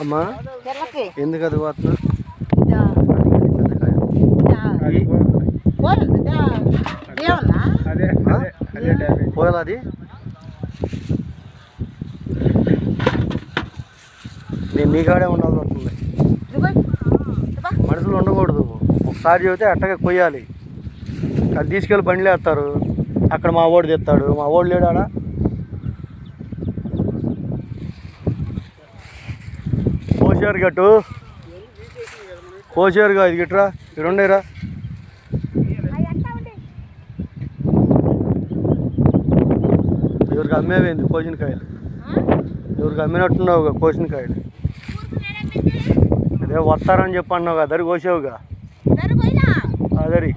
అమ్మా ఎందుకు అది పోతున్నా పోయాలా అది? నేను నీ కాడే ఉండాల్సి వస్తుంది. మనుషులు ఉండకూడదు. ఒకసారి చెబితే అట్టగా కొయ్యాలి. అది తీసుకెళ్ళి బండిలో వేస్తారు. అక్కడ మా ఓడి తెస్తాడు. మా ఓడి లేడా? కోసారు గట్టు కోసారుగా ఇది గిట్రా ఇక్కడ ఉండేరా. ఎవరికి అమ్మేవేంది కోసిన కాయలు? ఎవరికి అమ్మినట్టున్నావుగా కోసిన కాయలు? అదే వస్తారని చెప్పి అన్నావుగా, దరి కోసావుగా. అదరి